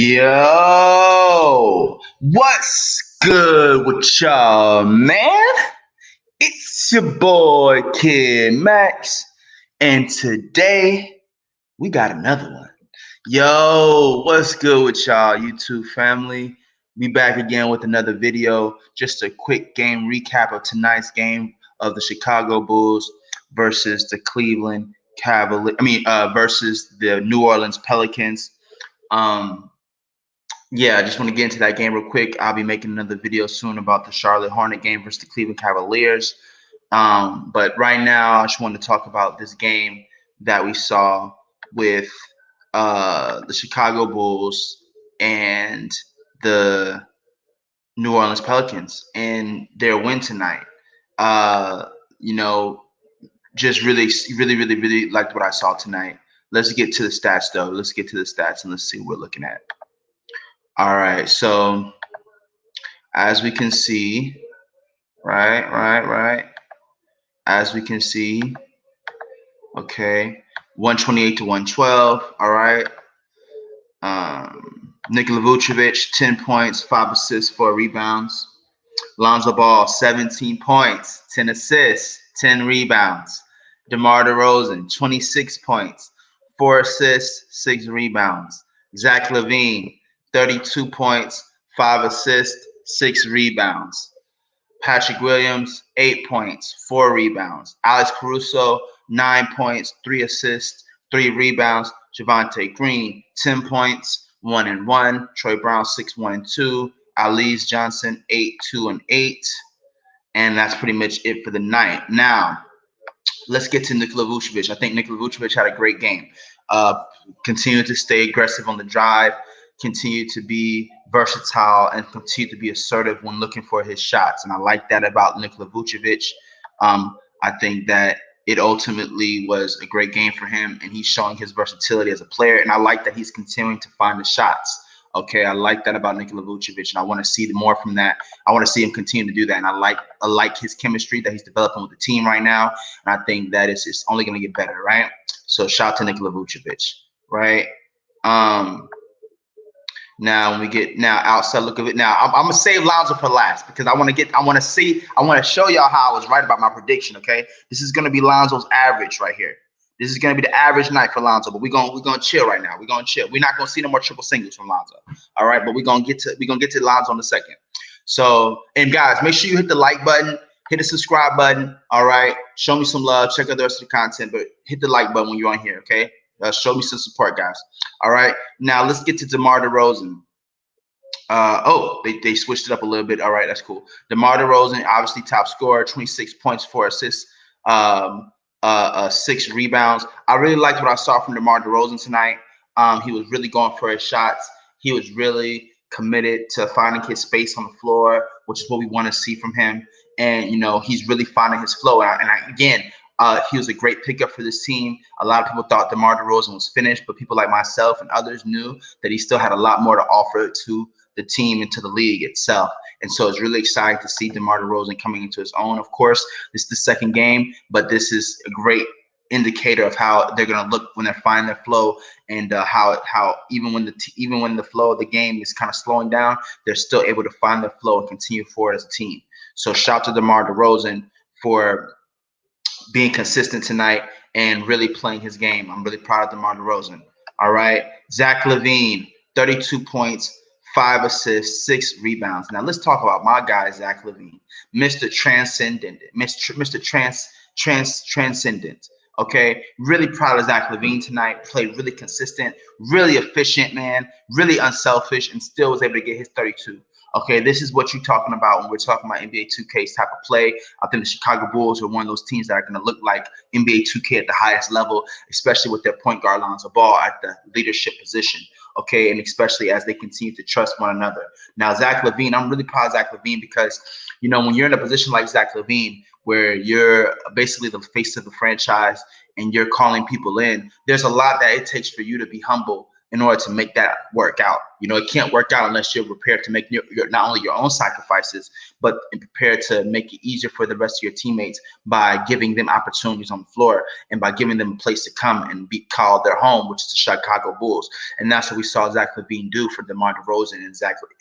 Yo, what's good with y'all, man? It's your boy Kid Max, and today we got another one. Yo, what's good with y'all, YouTube family? We back again with another video. Just a quick game recap of tonight's game of the Chicago Bulls versus the Cleveland Cavaliers. Versus the New Orleans Pelicans. Yeah, I just want to get into that game real quick. I'll be making another video soon about the Charlotte Hornet game versus the Cleveland Cavaliers. But right now, I just wanted to talk about this game that we saw with the Chicago Bulls and the New Orleans Pelicans and their win tonight. Uh, you know, just really liked what I saw tonight. Let's get to the stats, though. Let's get to the stats and let's see what we're looking at. All right, so as we can see, right. As we can see, okay, 128 to 112. All right. Nikola Vucevic, 10 points, 5 assists, 4 rebounds. Lonzo Ball, 17 points, 10 assists, 10 rebounds. DeMar DeRozan, 26 points, 4 assists, 6 rebounds. Zach Lavine, 32 points, 5 assists, 6 rebounds. Patrick Williams, 8 points, 4 rebounds. Alex Caruso, 9 points, 3 assists, 3 rebounds. Javonte Green, 10 points, 1 and 1. Troy Brown, 6, 1 and 2. Alize Johnson, 8, 2 and 8. And that's pretty much it for the night. Now, let's get to Nikola Vucevic. I think Nikola Vucevic had a great game. Continue to stay aggressive on the drive, continue to be versatile, and continue to be assertive when looking for his shots. And I like that about Nikola Vucevic. I think that it ultimately was a great game for him, and he's showing his versatility as a player. And I like that he's continuing to find the shots. Okay, I like that about Nikola Vucevic, and I want to see more from that. I want to see him continue to do that, and I like his chemistry that he's developing with the team right now. And I think that it's only going to get better, right? So shout out to Nikola Vucevic, right? Now when we get outside look of it. Now I'm gonna save Lonzo for last because I want to show y'all how I was right about my prediction. Okay, this is gonna be Lonzo's average right here. This is gonna be the average night for Lonzo, but we're gonna chill right now. We're gonna chill. We're not gonna see no more triple singles from Lonzo. All right, but we're gonna get to Lonzo in a second. So, and guys, make sure you hit the like button, hit the subscribe button. All right, show me some love. Check out the rest of the content, but hit the like button when you're on here. Okay. Show me some support, guys. All right, now let's get to DeMar DeRozan. They switched it up a little bit. All right, that's cool. DeMar DeRozan, obviously top scorer, 26 points, 4 assists, 6 rebounds. I really liked what I saw from DeMar DeRozan tonight. He was really going for his shots. He was really committed to finding his space on the floor, which is what we want to see from him. And he's really finding his flow. He was a great pickup for this team. A lot of people thought DeMar DeRozan was finished, but people like myself and others knew that he still had a lot more to offer to the team and to the league itself. And so it's really exciting to see DeMar DeRozan coming into his own. Of course, this is the second game, but this is a great indicator of how they're going to look when they're finding their flow, and how even when the flow of the game is kind of slowing down, they're still able to find their flow and continue forward as a team. So shout to DeMar DeRozan for being consistent tonight and really playing his game. I'm really proud of DeMar DeRozan. All right, Zach Lavine, 32 points, 5 assists, 6 rebounds. Now let's talk about my guy, Zach Lavine, Mr. Trancendent, Mr. Trancendent. Okay, really proud of Zach Lavine tonight. Played really consistent, really efficient, man, really unselfish, and still was able to get his 32. Okay, this is what you're talking about when we're talking about NBA 2K type of play. I think the Chicago Bulls are one of those teams that are going to look like NBA 2K at the highest level, especially with their point guard Lonzo Ball at the leadership position. Okay, and especially as they continue to trust one another. Now, Zach Lavine, I'm really proud of Zach Lavine because, when you're in a position like Zach Lavine, where you're basically the face of the franchise and you're calling people in, there's a lot that it takes for you to be humble in order to make that work out. You know, it can't work out unless you're prepared to make not only your own sacrifices, but prepared to make it easier for the rest of your teammates by giving them opportunities on the floor and by giving them a place to come and be called their home, which is the Chicago Bulls. And that's what we saw Zach Lavine do for DeMar DeRozan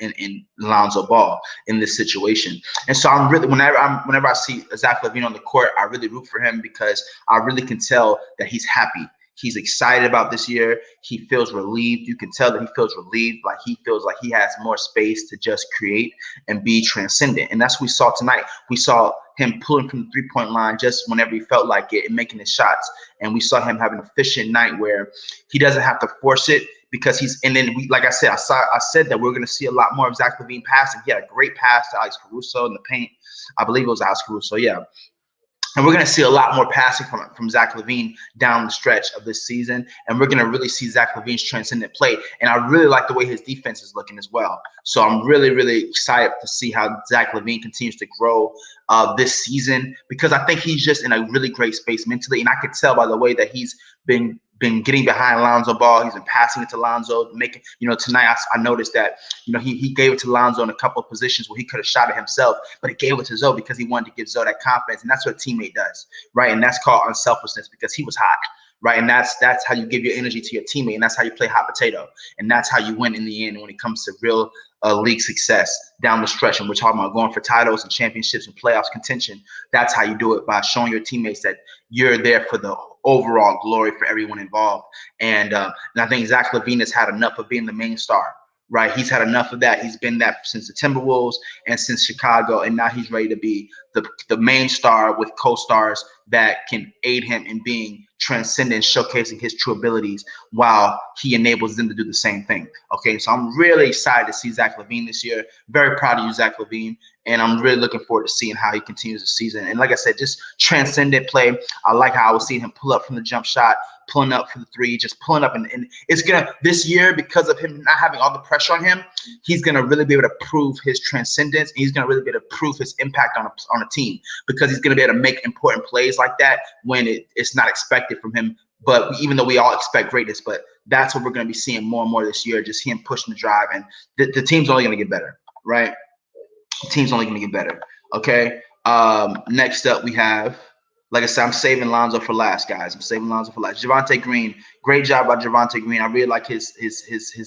and Lonzo Ball in this situation. And so I'm really, whenever I see Zach Lavine on the court, I really root for him because I really can tell that he's happy. He's excited about this year. He feels relieved. You can tell that he feels relieved, like he feels like he has more space to just create and be transcendent. And that's what we saw tonight. We saw him pulling from the three-point line just whenever he felt like it and making his shots. And we saw him have an efficient night where he doesn't have to force it because he's – and then, like I said, I said that we're going to see a lot more of Zach Lavine passing. He had a great pass to Alex Caruso in the paint. I believe it was Alex Caruso, yeah. And we're going to see a lot more passing from Zach Lavine down the stretch of this season. And we're going to really see Zach Lavine's transcendent play. And I really like the way his defense is looking as well. So I'm really, really excited to see how Zach Lavine continues to grow this season, because I think he's just in a really great space mentally. And I could tell by the way that he's been getting behind Lonzo Ball. He's been passing it to Lonzo, making, tonight I noticed that, he gave it to Lonzo in a couple of positions where he could have shot it himself, but he gave it to Zoe because he wanted to give Zoe that confidence. And that's what a teammate does, right? And that's called unselfishness, because he was hot, right? And that's how you give your energy to your teammate, and that's how you play hot potato. And that's how you win in the end when it comes to real league success down the stretch. And we're talking about going for titles and championships and playoffs contention. That's how you do it, by showing your teammates that you're there for the overall glory for everyone involved. And I think Zach Lavine has had enough of being the main star, right? He's had enough of that. He's been that since the Timberwolves and since Chicago, and now he's ready to be the main star with co-stars that can aid him in being transcendent, showcasing his true abilities while he enables them to do the same thing. Okay, so I'm really excited to see Zach Lavine this year. Very proud of you, Zach Lavine, and I'm really looking forward to seeing how he continues the season. And like I said, just transcendent play. I like how I was seeing him pull up from the jump shot, pulling up for the three, just pulling up. And it's going to, this year, because of him not having all the pressure on him, he's going to really be able to prove his transcendence. And he's going to really be able to prove his impact on a team, because he's going to be able to make important plays like that when it's not expected from him. But even though we all expect greatness, but that's what we're going to be seeing more and more this year, just him pushing the drive. And the team's only going to get better, right? The team's only going to get better. Okay. Next up, we have, like I said, I'm saving Lonzo for last, guys. I'm saving Lonzo for last. Javonte Green, great job by Javonte Green. I really like his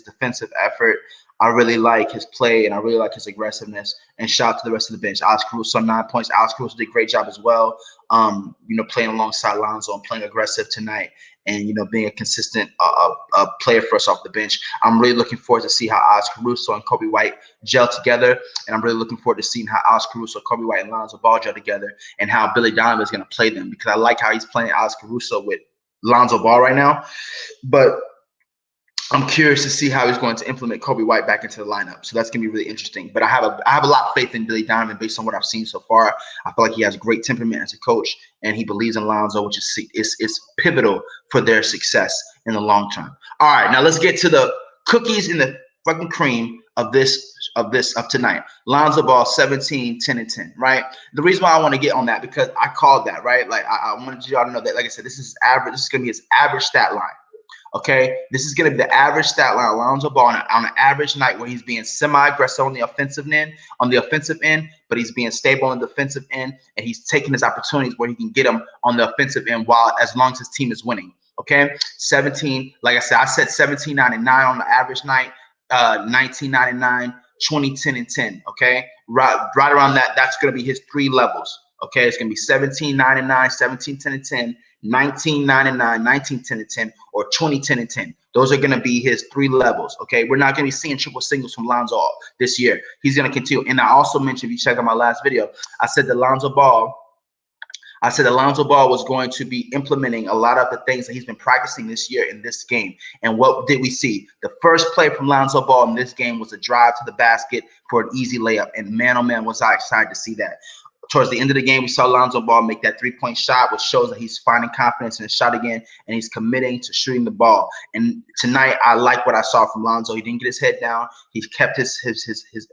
defensive effort. I really like his play, and I really like his aggressiveness. And shout out to the rest of the bench. Alex Caruso, 9 points. Alex Caruso did a great job as well. Playing alongside Lonzo and playing aggressive tonight, and being a consistent player for us off the bench. I'm really looking forward to see how Alex Caruso and Kobe White gel together, and I'm really looking forward to seeing how Alex Caruso, Kobe White, and Lonzo Ball gel together, and how Billy Donovan is going to play them, because I like how he's playing Alex Caruso with Lonzo Ball right now, but I'm curious to see how he's going to implement Kobe White back into the lineup. So that's going to be really interesting. But I have a lot of faith in Billy Donovan based on what I've seen so far. I feel like he has great temperament as a coach, and he believes in Lonzo, which is pivotal for their success in the long term. All right, now let's get to the cookies and the fucking cream of tonight. Lonzo Ball, 17, 10, and 10, right? The reason why I want to get on that, because I called that, right? Like I wanted y'all to know that, like I said, this is average. This is going to be his average stat line. Okay, this is going to be the average stat line of Lonzo Ball on an average night where he's being semi-aggressive on the offensive end, but he's being stable on the defensive end, and he's taking his opportunities where he can get them on the offensive end as long as his team is winning. Okay, 17, like I said 17, 9, and 9 on the average night, 19, 9, and 9, 20, 10, and 10. Okay, right around that. That's going to be his 3 levels. Okay, it's going to be 17, 9, and 9, 17, 10, and 10. 19, 9, and 9, 19, 10, and 10, or 20, 10, and 10. Those are going to be his 3 levels, okay? We're not going to be seeing triple singles from Lonzo this year. He's going to continue. And I also mentioned, if you check out my last video, I said that Lonzo Ball was going to be implementing a lot of the things that he's been practicing this year in this game. And what did we see? The first play from Lonzo Ball in this game was a drive to the basket for an easy layup. And man, oh man, was I excited to see that. Towards the end of the game, we saw Lonzo Ball make that 3-point shot, which shows that he's finding confidence in his shot again, and he's committing to shooting the ball. And tonight, I like what I saw from Lonzo. He didn't get his head down. He kept his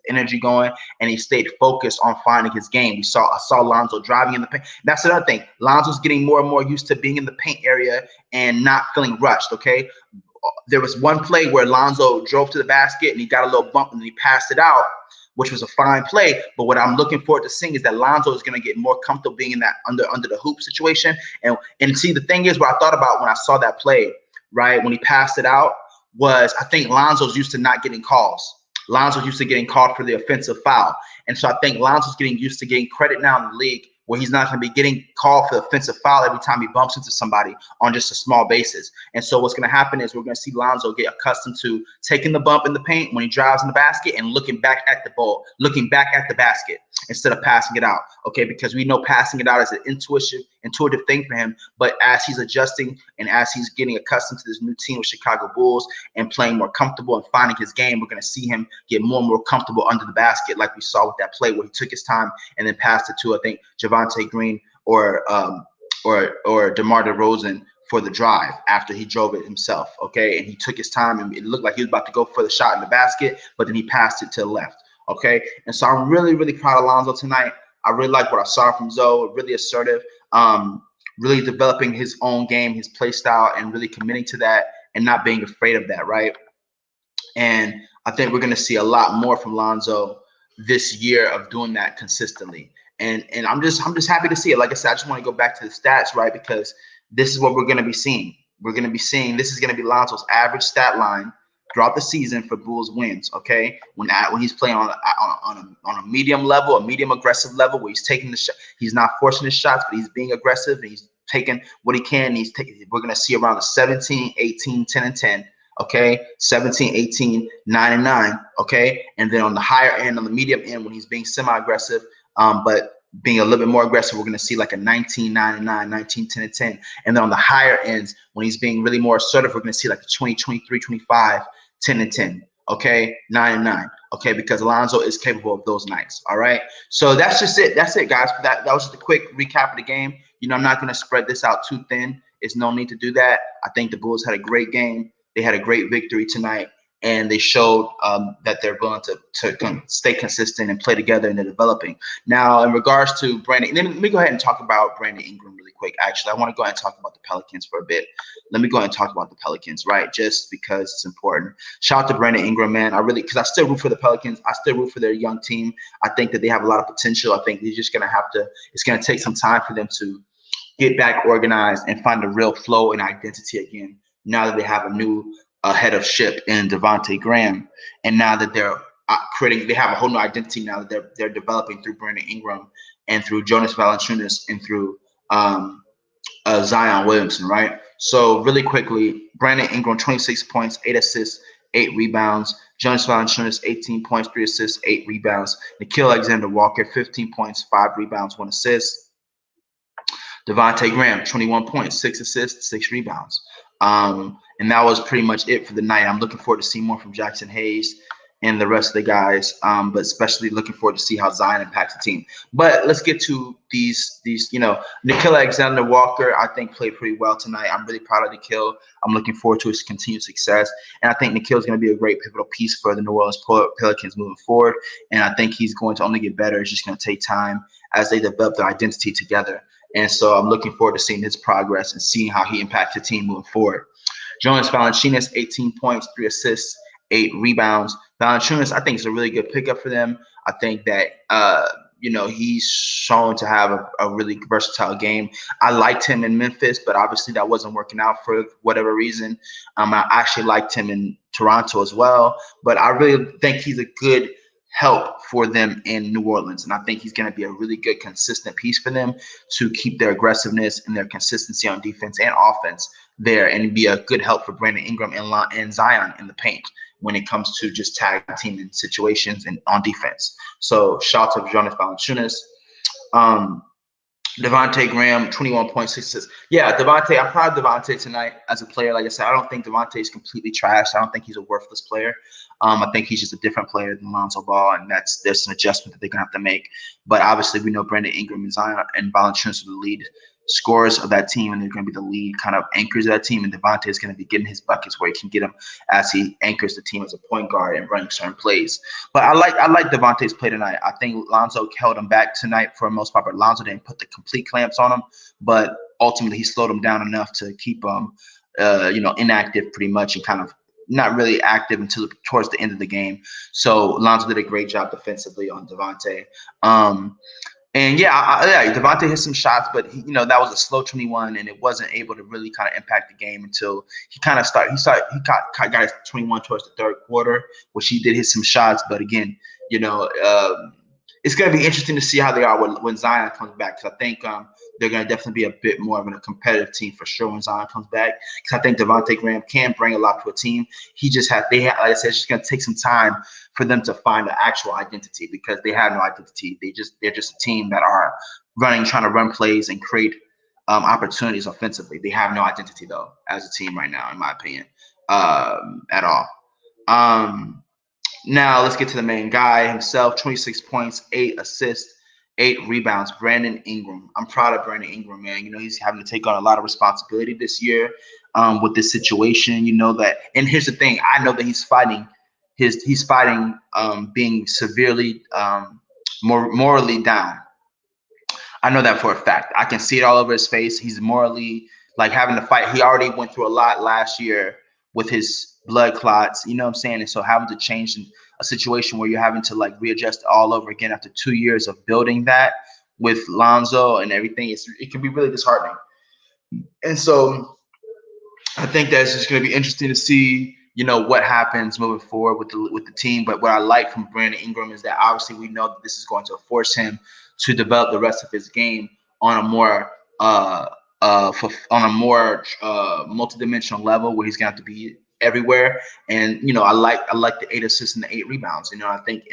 energy going, and he stayed focused on finding his game. I saw Lonzo driving in the paint. That's another thing. Lonzo's getting more and more used to being in the paint area and not feeling rushed, okay? there was one play where Lonzo drove to the basket and he got a little bump and he passed it out, which was a fine play. But what I'm looking forward to seeing is that Lonzo is going to get more comfortable being in that under the hoop situation. And see, the thing is, what I thought about when I saw that play, right, when he passed it out, was I think Lonzo's used to not getting calls. Lonzo's used to getting called for the offensive foul. And so I think Lonzo's getting used to getting credit now in the league where he's not going to be getting called for the offensive foul every time he bumps into somebody on just a small basis. And so what's going to happen is we're going to see Lonzo get accustomed to taking the bump in the paint when he drives in the basket and looking back at the ball, looking back at the basket instead of passing it out, okay? Because we know passing it out is an intuitive thing for him. But as he's adjusting and as he's getting accustomed to this new team with Chicago Bulls and playing more comfortable and finding his game, we're going to see him get more and more comfortable under the basket, like we saw with that play where he took his time and then passed it to, I think, Javonte Green or DeMar DeRozan for the drive after he drove it himself, okay? And he took his time, and it looked like he was about to go for the shot in the basket, but then he passed it to the left, okay? And so I'm really, really proud of Lonzo tonight. I really like what I saw from Zoe, really assertive, really developing his own game, his play style, and really committing to that and not being afraid of that, right? And I think we're going to see a lot more from Lonzo this year of doing that consistently. And I'm just happy to see it. Like I said, I just want to go back to the stats, right? Because this is what we're going to be seeing. We're going to be seeing this is going to be Lonzo's average stat line throughout the season for Bulls wins. Okay, when he's playing on a medium level, a medium aggressive level, where he's taking the shot, he's not forcing his shots, but he's being aggressive and he's taking what he can. We're going to see around the 17, 18, 10, and 10. Okay, 17, 18, 9, and 9. Okay, and then on the higher end, on the medium end, when he's being semi-aggressive, but being a little bit more aggressive, we're going to see like a 19, 9, and 9, 19, 10, and 10. And then on the higher ends, when he's being really more assertive, we're going to see like a 20, 23, 25, 10, and 10. Okay, 9 and 9. Okay, because Alonzo is capable of those nights. All right, so that's just it. That's it, guys. That was just a quick recap of the game. You know, I'm not going to spread this out too thin. There's no need to do that. I think the Bulls had a great game. They had a great victory tonight, and they showed that they're willing to stay consistent and play together, and they're developing. Now, in regards to Brandon, let me go ahead and talk about Brandon Ingram really quick. Actually, I want to go ahead and talk about the Pelicans for a bit. Let me go ahead and talk about the Pelicans, right? Just because it's important. Shout out to Brandon Ingram, man. Because I still root for the Pelicans. I still root for their young team. I think that they have a lot of potential. I think they're just going to have to – it's going to take some time for them to get back organized and find a real flow and identity again, now that they have a new head of ship in Devontae Graham, and now that they're they have a whole new identity now that they're developing through Brandon Ingram and through Jonas Valanciunas and through Zion Williamson, right? So really quickly, Brandon Ingram, 26 points, 8 assists, 8 rebounds. Jonas Valanciunas, 18 points, 3 assists, 8 rebounds. Nickeil Alexander-Walker, 15 points, 5 rebounds, 1 assist. Devontae Graham, 21 points, 6 assists, 6 rebounds. And that was pretty much it for the night. I'm looking forward to see more from Jackson Hayes and the rest of the guys, but especially looking forward to see how Zion impacts the team. But let's get to these, Nickeil Alexander-Walker, I think, played pretty well tonight. I'm really proud of Nickeil. I'm looking forward to his continued success. And I think Nickeil is going to be a great pivotal piece for the New Orleans Pelicans moving forward. And I think he's going to only get better. It's just going to take time as they develop their identity together. And so I'm looking forward to seeing his progress and seeing how he impacts the team moving forward. Jonas Valanciunas, 18 points, 3 assists, 8 rebounds. Valanciunas, I think, is a really good pickup for them. I think that, he's shown to have a really versatile game. I liked him in Memphis, but obviously that wasn't working out for whatever reason. I actually liked him in Toronto as well, but I really think he's a good help for them in New Orleans. And I think he's going to be a really good, consistent piece for them to keep their aggressiveness and their consistency on defense and offense there, and be a good help for Brandon Ingram and Zion in the paint when it comes to just tag teaming situations and on defense. So shout out to Jonas Valanciunas. Devontae Graham, 21.6. Yeah, Devontae, I'm proud of Devontae tonight as a player. Like I said, I don't think Devontae is completely trash. I don't think he's a worthless player. I think he's just a different player than Lonzo Ball, and there's an adjustment that they're going to have to make. But obviously, we know Brandon Ingram and Zion and Valanciunas are the lead scorers of that team, and they're going to be the lead kind of anchors of that team. And Devontae is going to be getting his buckets where he can get them as he anchors the team as a point guard and running certain plays. But I like Devontae's play tonight. I think Lonzo held him back tonight for the most part, but Lonzo didn't put the complete clamps on him. But ultimately, he slowed him down enough to keep inactive pretty much and kind of not really active until towards the end of the game. So Lonzo did a great job defensively on Devontae. And yeah, Devontae hit some shots, but that was a slow 21, and it wasn't able to really kind of impact the game until he kind of started. Got his 21 towards the third quarter, which he did hit some shots. But again, it's going to be interesting to see how they are when Zion comes back, because I think they're going to definitely be a bit more of a competitive team for sure when Zion comes back. Because I think Devontae Graham can bring a lot to a team. Like I said, it's just going to take some time for them to find an actual identity, because they have no identity. They're just a team that are trying to run plays and create opportunities offensively. They have no identity though as a team right now, in my opinion, at all. Now let's get to the main guy himself. 26 points, 8 assists, 8 rebounds. Brandon Ingram. I'm proud of Brandon Ingram, man. He's having to take on a lot of responsibility this year with this situation. And here's the thing. I know that he's fighting being severely morally down. I know that for a fact. I can see it all over his face. He's morally having to fight. He already went through a lot last year with his blood clots, you know what I'm saying? And so having to change in a situation where you're having to readjust all over again after 2 years of building that with Lonzo and everything, it can be really disheartening. And so I think that's just going to be interesting to see, what happens moving forward with the team. But what I like from Brandon Ingram is that obviously we know that this is going to force him to develop the rest of his game on a more multidimensional level, where he's going to have to be everywhere. And I like the 8 assists and the 8 rebounds. I think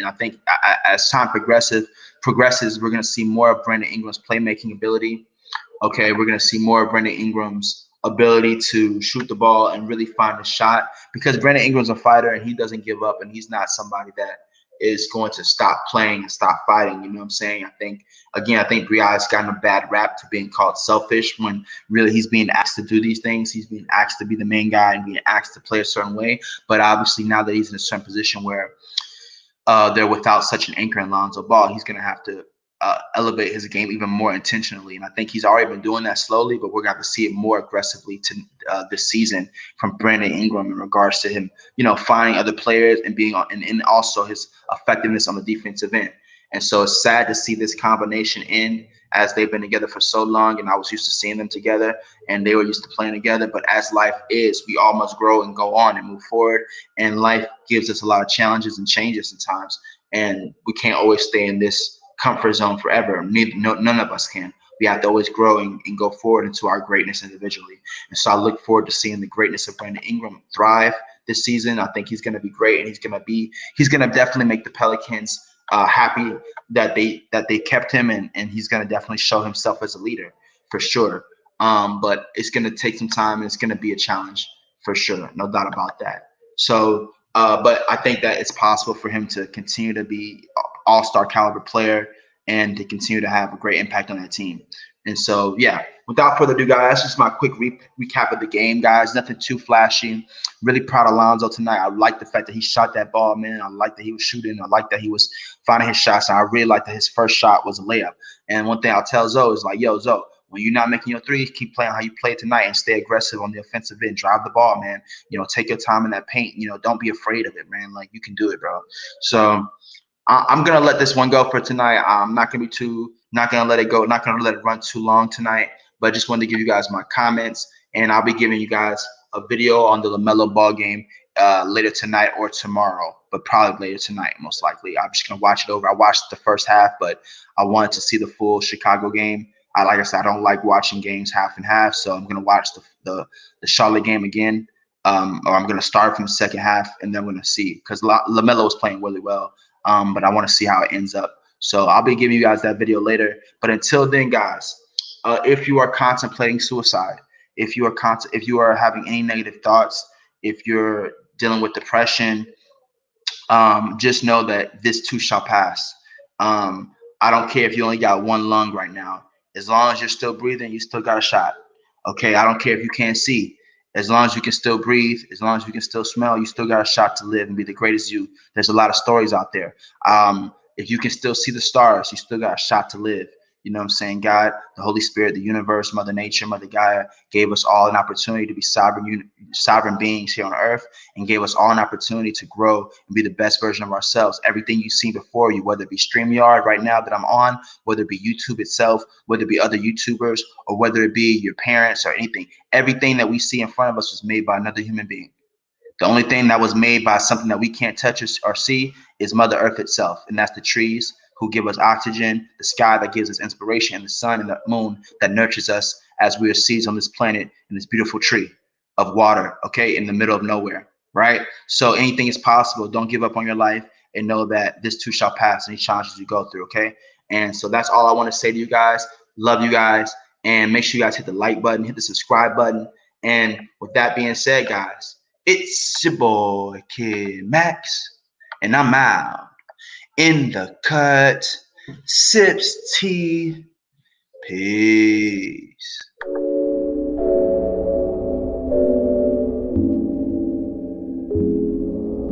as time progresses, we're going to see more of Brandon Ingram's playmaking ability. Okay, we're going to see more of Brandon Ingram's ability to shoot the ball and really find a shot, because Brandon Ingram's a fighter and he doesn't give up, and he's not somebody that is going to stop playing and stop fighting. You know what I'm saying? I think Bria's gotten a bad rap to being called selfish, when really he's being asked to do these things. He's being asked to be the main guy and being asked to play a certain way. But obviously now that he's in a certain position where they're without such an anchor in Lonzo Ball, he's going to have to elevate his game even more intentionally. And I think he's already been doing that slowly, but we're going to have to see it more aggressively this season from Brandon Ingram in regards to him, finding other players and being on, and also his effectiveness on the defensive end. And so it's sad to see this combination end, as they've been together for so long, and I was used to seeing them together and they were used to playing together. But as life is, we all must grow and go on and move forward. And life gives us a lot of challenges and changes sometimes. And we can't always stay in this comfort zone forever. None of us can. We have to always grow and go forward into our greatness individually. And so I look forward to seeing the greatness of Brandon Ingram thrive this season. I think he's going to be great, and he's going to definitely make the Pelicans happy that they kept him, and he's going to definitely show himself as a leader for sure. But it's going to take some time, and it's going to be a challenge for sure. No doubt about that. So, but I think that it's possible for him to continue to be all-star caliber player and to continue to have a great impact on that team. And so, yeah, without further ado, guys, that's just my quick recap of the game, guys. Nothing too flashy. Really proud of Lonzo tonight. I like the fact that he shot that ball, man. I like that he was shooting. I like that he was finding his shots. And I really like that his first shot was a layup. And one thing I'll tell Zoe is yo, Zoe, when you're not making your threes, keep playing how you played tonight and stay aggressive on the offensive end. Drive the ball, man. Take your time in that paint. Don't be afraid of it, man. You can do it, bro. So I'm gonna let this one go for tonight. I'm not gonna let it go. Not gonna let it run too long tonight. But I just wanted to give you guys my comments, and I'll be giving you guys a video on the LaMelo Ball game later tonight or tomorrow, but probably later tonight, most likely. I'm just gonna watch it over. I watched the first half, but I wanted to see the full Chicago game. Like I said, I don't like watching games half and half, so I'm gonna watch the Charlotte game again, or I'm gonna start from the second half, and then I'm gonna see, because LaMelo was playing really well. But I want to see how it ends up. So I'll be giving you guys that video later. But until then, guys, if you are contemplating suicide, if you are having any negative thoughts, if you're dealing with depression, just know that this too shall pass. I don't care if you only got one lung right now. As long as you're still breathing, you still got a shot. Okay, I don't care if you can't see. As long as you can still breathe, as long as you can still smell, you still got a shot to live and be the greatest you. There's a lot of stories out there. If you can still see the stars, you still got a shot to live. You know what I'm saying? God, the Holy Spirit, the universe, Mother Nature, Mother Gaia gave us all an opportunity to be sovereign beings here on earth, and gave us all an opportunity to grow and be the best version of ourselves. Everything you see before you, whether it be StreamYard right now that I'm on, whether it be YouTube itself, whether it be other YouTubers, or whether it be your parents or anything, everything that we see in front of us was made by another human being. The only thing that was made by something that we can't touch or see is Mother Earth itself, and that's the trees who give us oxygen, the sky that gives us inspiration, and the sun and the moon that nurtures us as we are seeds on this planet in this beautiful tree of water, okay, in the middle of nowhere, right? So anything is possible. Don't give up on your life, and know that this too shall pass, any challenges you go through, okay? And so that's all I want to say to you guys. Love you guys, and make sure you guys hit the like button, hit the subscribe button. And with that being said, guys, it's your boy Kid Max, and I'm out in the cut. Sips tea. Peace.